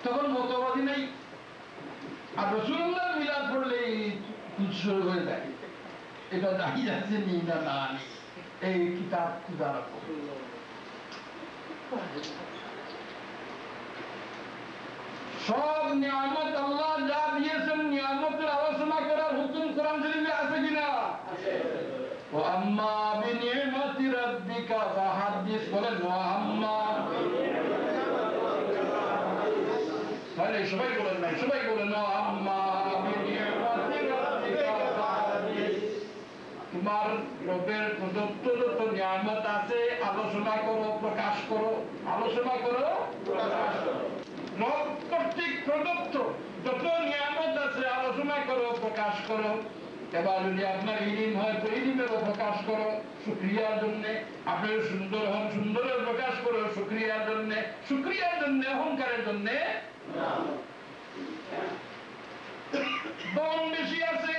তখন মতবাদী নাই। আর রাসূলুল্লাহ মিলাদ পড়লে শুরু হয়ে যায়, এটা দাঁড়ি যাচ্ছে নি না না এই কিতাব খুঁজা রাখো। সব নিয়ামত আল্লাহ যা দিয়েছেন নিয়ামতের আলোচনা করার হুকুম কোরআন শরীফে আছে কিনা? ও আম্মা বিনিমাতি রাব্বিকা ফাহাদ্দিস, বলেন ও আম্মা, তাহলে সবাই বলেন না, সবাই বলেন ও আম্মা বিনিমাতি রাব্বিকা ফাহাদ্দিস, তোমার রবের প্রদত্ত যত নিয়ামত আছে আলোচনা করো, প্রকাশ করো, আলোচনা করো, প্রকাশ করো। রব কর্তৃক প্রদত্ত যত নিয়ামত আছে আলোচনা করো, প্রকাশ করো। এবার যদি আপনার ইলম হয় তো ইলমেরও প্রকাশ করো শুকরিয়ার জন্য, আপনার সুন্দর হন সুন্দরের প্রকাশ করো শুকরিয়ার জন্য, শুকরিয়ার জন্য অহংকারের জন্য দম বেশি আছে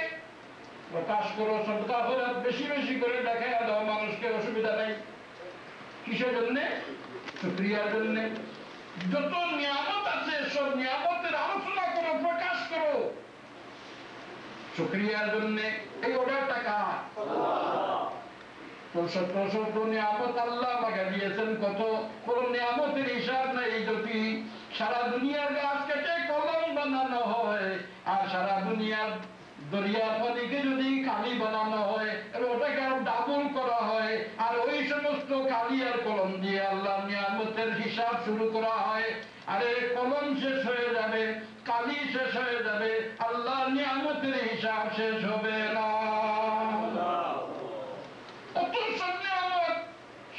প্রকাশ করো, সদকা খয়রাত বেশি বেশি করে দেখায় দাও, মানুষকে অসুবিধা নাই। কিসের জন্য? শুকরিয়ার জন্য। যত নিয়ামত আছে সব নিয়ামতের আলোচনা করো, প্রকাশ করো শুকরিয়ার জন্য। এই অর্ডার টাকা নিয়ামত আল্লাহ আমাকে দিয়েছেন, কত কোন নিয়ামতের হিসাব নাই। যদি সারা দুনিয়ার গাছ কেটে কলম বানানো হয় আর সারা দুনিয়ার দরিয়া পানিকে যদি কালি বানানো হয়, ওটাকে আরো ডাবল করা হয়, আর ওই সমস্ত কালি আর কলম দিয়ে আল্লাহ নিয়ামতের হিসাব শুরু করা হয়, আরে কলম শেষ হয়ে যাবে, কালি শেষ হয়ে যাবে, আল্লাহ নিয়ামতের হিসাব শেষ হবে না।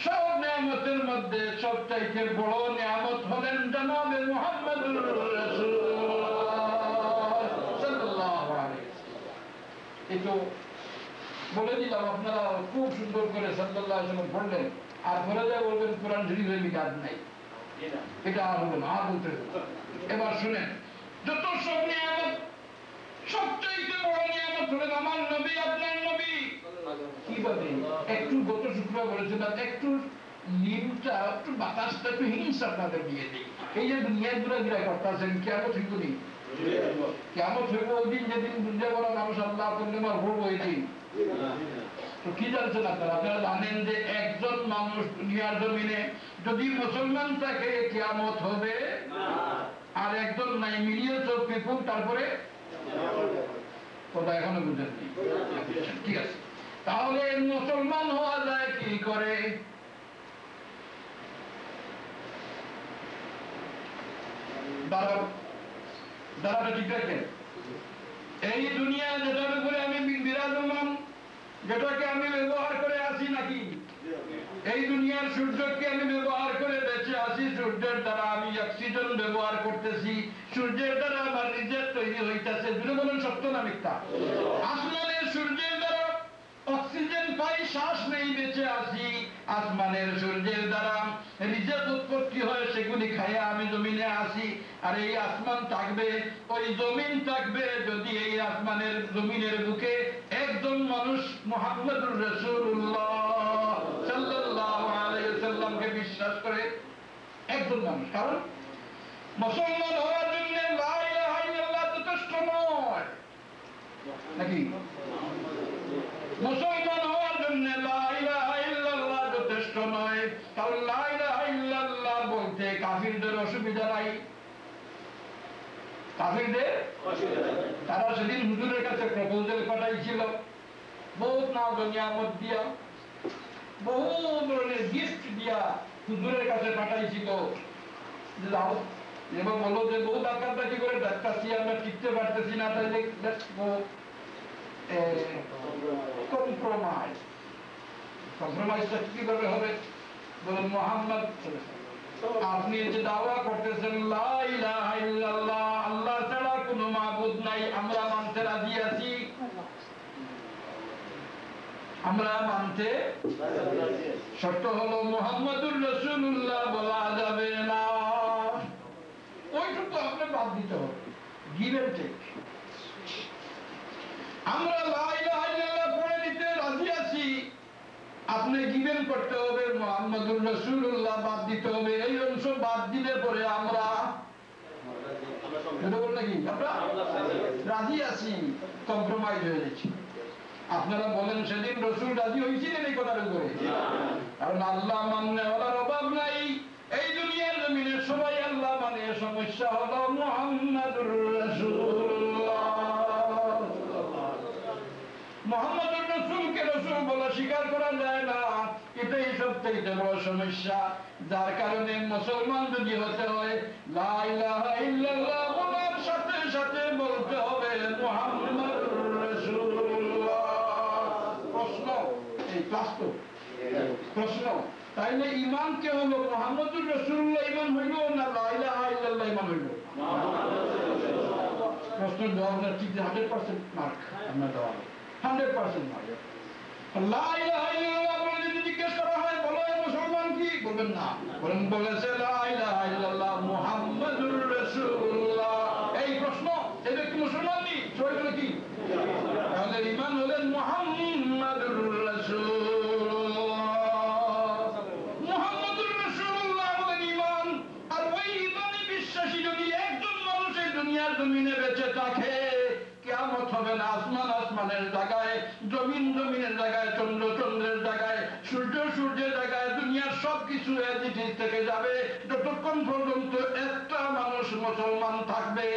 সব নিয়ামতের মধ্যে সবচাইতে বড় নিয়ামত হলেন জনাবে মুহাম্মদুর রাসূলুল্লাহ সাল্লাল্লাহু আলাইহি ওয়াসাল্লাম। এই তো বলে দিলাম, আপনারা খুব সুন্দর করে সাল্লাল্লাহু আলাইহি ওয়াসাল্লাম পড়লেন, আর পরে যা বলবেন কোরআন শরীফে মিলাদ নাই, এটা আর হলো না, আর বলতে হবে। এবার শুনেন, যত সব নিয়ামত সবচাইতে বড় নিয়ামত হলেন আমার নবী, আপনার নবী। কিভাবে? একটু গত শুক্রবার বলেছিলাম, একটু লিমটা একটু বাতাসটা একটু হিংসা আপনাদের দিয়ে দিই। এই যে দুনিয়ায় ঘুরাঘুরা করতেছেন, কেমন ঠিক নেই, কেমন হইব ওই দিন, যেদিন দুনিয়া বড় মানুষ আল্লাহ করলে আমার হবো ওই দিন। তো কি জানছেন আপনারা? আপনারা জানেন যে একজন মানুষ দুনিয়ার জমিনে যদি মুসলমান থাকে কিয়ামত হবে, আর একজন নাই, মিলিয়ন অফ পিপল, তারপরে কথা এখনো বুঝেননি। ঠিক আছে, তাহলে মুসলমান হওয়া যায় কি করে? দাঁড়াটা ঠিক রাখেন। এই দুনিয়া যেটার উপরে আমি বিরাজমান, যেটাকে আমি ব্যবহার করে আছি নাকি, এই দুনিয়ার সূর্যকে আমি ব্যবহার করে বেঁচে আছি, সূর্যের দ্বারা আমি অক্সিজেন ব্যবহার করতেছি, সূর্যের দ্বারা আমার রিজেক তৈরি হইতেছে। দুটো বলেন সত্য না মিথ্যা? আসমানের সূর্যের দ্বারা অক্সিজেন পাই, শ্বাস নেই, বেঁচে আছি। আসমানের সূর্যের দ্বারা রিজেক উৎপত্তি হয়, সেগুলি খাইয়া আমি জমিনে আসি। আর এই আসমান থাকবে, ওই জমিন থাকবে, যদি এই আসমানের জমিনের বুকে একজন মানুষ মুহাম্মদুর রাসূলুল্লাহ সাল্লাল্লাহু আলাইহি ওয়াসাল্লামকে বিশ্বাস করে, একজন মানুষ। কারণ মুসলমান হওয়ার জন্য লা ইলাহা ইল্লাল্লাহ যথেষ্ট নয় নাকি? মুসলমান হওয়ার জন্য লা ইলাহা ইল্লাল্লাহ যথেষ্ট নয়। কারণ লা ইলাহা ইল্লাল্লাহ বলতে কাফিরদের অসুবিধা নাই। কাফিরদের তারা সেদিন হুজুরের কাছে প্রপোজাল পাঠাইছিল, বহুত নাম নিয়ামত দিয়া, বহু ধরনের গিফট দিয়া হুজুরের কাছে পাঠাইছিল। এবং বলো যে বহু ডাক্তারটা কি করে ডাক্তারছি, আমরা টিকতে পারতেছি না, তাহলে কম্প্রোমাইজটা কিভাবে হবে? বলেন মুহাম্মদ, আপনি যে দাওয়া করতেছেন লা ইলাহা ইল্লাল্লাহ, আল্লাহ ছাড়া কোনো মাবুদ নাই, আমরা মানতে রাজি আছি, আমরা মানতে, শর্ত হলো মুহাম্মদুর রাসূলুল্লাহ বলা যাবে না। ওইটুকু আপনি বাদ দিতে হবে, গিভ এন্ড টেক। আমরা লা ইলাহা ইল্লাল্লাহ পড়ে নিতে রাজি আছি, আপনি গিভেন করতে হবে, মুহাম্মদুর রাসূলুল্লাহ বাদ দিতে হবে। এই অংশ বাদ দিলে পরে আমরা রাজি আছি, কম্প্রোমাইজ হয়ে যাচ্ছি। আপনারা বলেন সেদিন রসুল রাজি হয়েছিলেন এই কথার উপরে? কারণ আল্লাহ মাননে ওনার অভাব নাই। এই দুনিয়ার জমিনে সবাই আল্লাহ মানে, সমস্যা হলো মুহাম্মাদুর রাসূলুল্লাহ। মুহাম্মাদুর রাসূলকে রাসূল বলে স্বীকার করা যায় না, এটাই সবথেকে বড় সমস্যা। যার কারণে মুসলমান যদি হতে হয় লা ইলাহা ইল্লাল্লাহ বলার সাথে সাথে বলতে হবে মুহাম্মাদুর রাসূলুল্লাহ। প্রশ্ন, এই ক্লাস তো প্রশ্ন, তাইলে ইমান কে হলো মুহাম্মাদুর রাসূলুল্লাহ ইমান হইল না লা ইলাহা ইল্লাল্লাহ ইমান হইল? প্রশ্নের জবাবটা ঠিক 100% মার্ক আপনার দেওয়া হবে, 100% মার্ক। লা ইলাহা ইল্লাল্লাহ বলে যদি জিজ্ঞেস করা হয় বলো মুসলমান কি, বলবেন না, বলেন বলেছে লা ইলাহা ইল্লাল্লাহ মুহাম্মাদুর রাসূলুল্লাহ। এই প্রশ্ন, এই ব্যক্তি মুসলমান নি? সবাই বলে কি? তাহলে ইমান হলেন মুহাম্মাদুর রাসূলুল্লাহ। মুহাম্মাদুর রাসূলুল্লাহ হলেন ইমান। আর ওই ইমানে বিশ্বাসী যদি একজন মানুষ এই দুনিয়ার জমিনে বেঁচে থাকে, কিয়ামত হবে না আসমান আসমানের জায়গায়, জমিন জমিনের জায়গায়, চন্দ্র চন্দ্রের জায়গায়, সূর্য সূর্যের জায়গায়, দুনিয়ার সবকিছু এজ ইট ইজ থেকে যাবে যতক্ষণ পর্যন্ত একটা মানুষ মুসলমান থাকবে।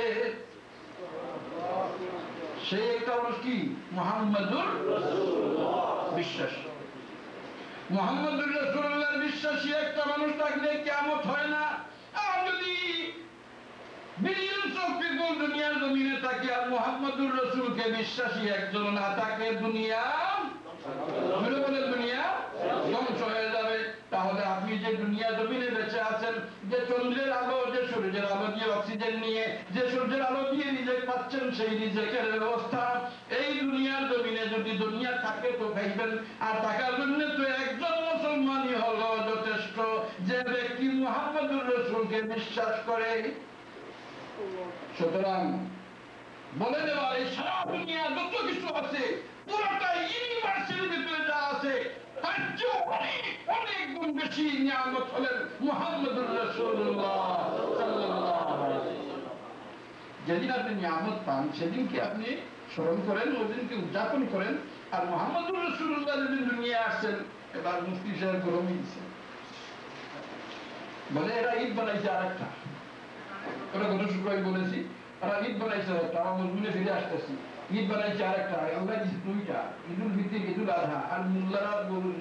সেই একটা মানুষ কি? মুহাম্মাদুর রাসূলুল্লাহ বিশ্বাসী। মুহাম্মাদুর রাসূলুল্লাহর বিশ্বাসী একটা মানুষ থাকলে কিয়ামত হয় না। আর যদি বিলিয়নস অফ পিপল দুনিয়ার জমিনে থাকে আর মুহাম্মাদুর রাসূলকে বিশ্বাসী একজন না থাকে, দুনিয়া বলে দুনিয়া ধ্বংস হয়ে যাবে। তাহলে আপনি যে দুনিয়া জমিনে বেঁচে আছেন, যে চন্দ্রের আলো, যে সূর্যের আলো দিয়ে অক্সিজেন নিয়ে, যে সূর্যের আলো দিয়ে রিজেক পাচ্ছেন, সেই রিজেকের ব্যবস্থা এই দুনিয়ার জমিনে যদি দুনিয়া থাকে তো খাইবেন। আর টাকার জন্য তো একজন মুসলমানই হলো যথেষ্ট, যে ব্যক্তি মুহাম্মাদুর রাসূলকে বিশ্বাস করে। সুতরাং বলে দেওয়া এই সারা দুনিয়া যত কিছু আছে পুরোটা ইউনিভার্সের ভিতরে যা আছে তার চেয়ে অনেক অনেক গুণ বেশি নিয়ামত হলেন মুহাম্মাদুর রাসূলুল্লাহ সাল্লাল্লাহু আলাইহি ওয়াসাল্লাম। যেদিন আপনি নিয়ামত পান সেদিনকে আপনি স্মরণ করেন, ওই দিনকে উদযাপন করেন। আর মুহাম্মাদুর রাসূলুল্লাহ যেদিন দুনিয়ায় আসছেন, এবার মুফতি সাহেব গরমই দিচ্ছেন, বলে এরা ঈদ বানাইছে আরেকটা। ওরা গত শুক্রবার বলেছি, ওরা ঈদ বানাইছে একটা, আমার মজবুরে ফিরে আসতেছি, ঈদ বানাইছে আরেকটা, আল্লাহ দিচ্ছে দুইটা, ঈদুল ফিতর ঈদুল আযহা। আর মোল্লারা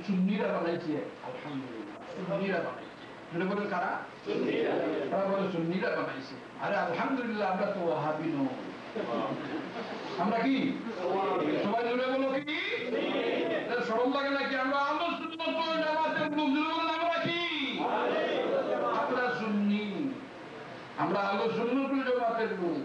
সুন্নিরা বানাইছে, আলহামদুলিল্লাহ সুন্নিরা বানাইছে। যেটা বলে কারা? সুন্নিরা। তারা বলে সুন্নিরা বানাইছে। আরে আলহামদুলিল্লাহ আমরা তো ওয়াহাবি নই, আমরা কি? সবাই জুড়ে বলো কি? শরম লাগে নাকি? আমরা আহলে সুন্নাত ওয়াল জামাতের লোক, আমরা কি? আমরা সুন্নি, আমরা আহলে সুন্নাত ওয়াল জামাতের লোক।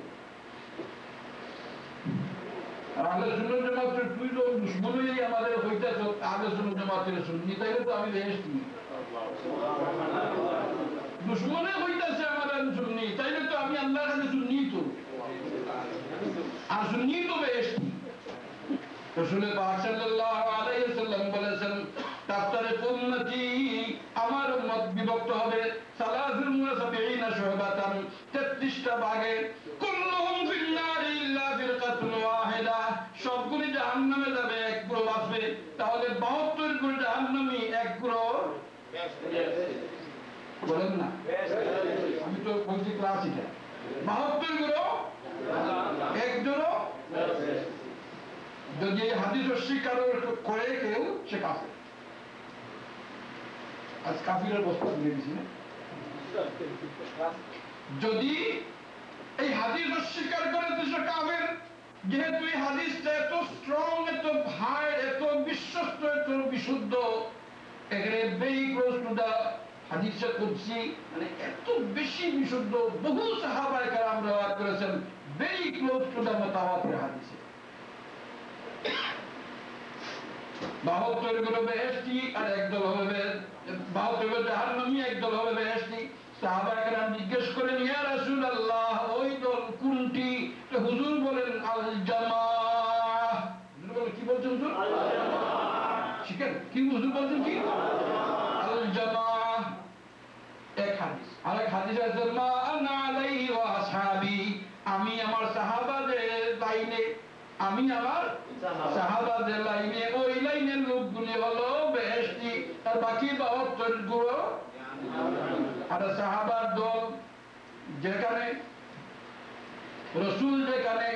আর আহলে সুন্নাত জামাতের তুই তো দুশমনই আমাদের হইতাছ আহলে সুন্নাত জামাতের সুন্নি, তাইলে তো আমি বেহেশতি। দুশমনে হইতাছে আমাদের সুন্নি, তাইলে তো আমি আল্লাহর কাছে সুন্নি, তো আর সুন্নি তো বেহেশতি। রাসূল পাক সাল্লাল্লাহু আলাইহি ওয়াসাল্লাম বলেছেন তাফতারিকু উম্মতি, আমার উম্মত বিভক্ত হবে 73 শুবাতান, 33টা ভাগে, কুল্লুহুম ফিন নারি ইল্লা ফিরকাতুন ওয়াহিদা, সবগুলো জাহান্নামে যাবে, এক গ্রুপ আসবে। তাহলে 72 গ্রুপ জাহান্নামী, এক গ্রুপ বলেন না, আমি তো বলছি ক্লাসিকা 72 গ্রুপ এক গ্রুপ। যদি হাদিস অস্বীকার করে কেউ, সে কাফের। আজ কাফিরের বস্তা তুলে দিছি না। যদি এই হাদিস অস্বীকার করে তো সে কাফের। যেহেতু এই হাদিসটা এত স্ট্রং, এত ভাই, এত বিশ্বস্ত, এত বিশুদ্ধ, এখানে ভেরি ক্লোজ টু দা হাদিসে কুদসি, মানে এত বেশি বিশুদ্ধ, বহু সাহাবায়ে কেরাম রিওয়ায়াত করেছেন, ভেরি ক্লোজ টু দা মুতাওয়াতির হাদিসে। 72 গুলো বেহেশতি আর একদল হবে 72 জাহান্নামী, একদল হবে বেহেশতি। সাহাবায়ে কেরাম জিজ্ঞেস করেন, ইয়া রাসূলুল্লাহ ওই দল কোনটি? তো হুজুর বলেন আল জামাআহ। হুজুর বলেন কি বলছেন? হুজুর আল জামাআহ। শিখেন কি হুজুর বলছেন? কি আল জামাআহ? এক হাদিস। আরেক হাদিস আছে মা আনা আলাইহি ওয়া আসহাবি, আমি আমার সাহাবাদের লাইনে, আমি আমার সাহাবাদের লাইনে। ওই লাইনের লোকগুলি হলো বেহেশতি, আর বাকি 72 গুলো আর সাহাবার দল যেখানে, রাসূল যেখানে,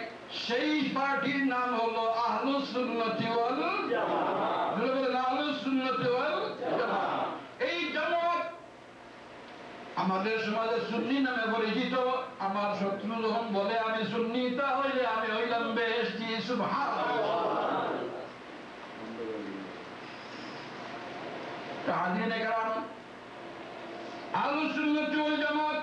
সেই পার্টির নাম হলো আহলুস সুন্নাতি ওয়াল জামাআহ। আহলুস সুন্নাতি ওয়াল জামাআহ। এই জামাত আমাদের সমাজে সুন্নি নামে পরিচিত। আমার শত্রু যখন বলে আমি সুন্নি, তাহলে আমি হইলাম বেহেশতি। সুবহানাল্লাহ। হাজিরিনে কেরাম, আহলুস সুন্নাতি ওয়াল জামাত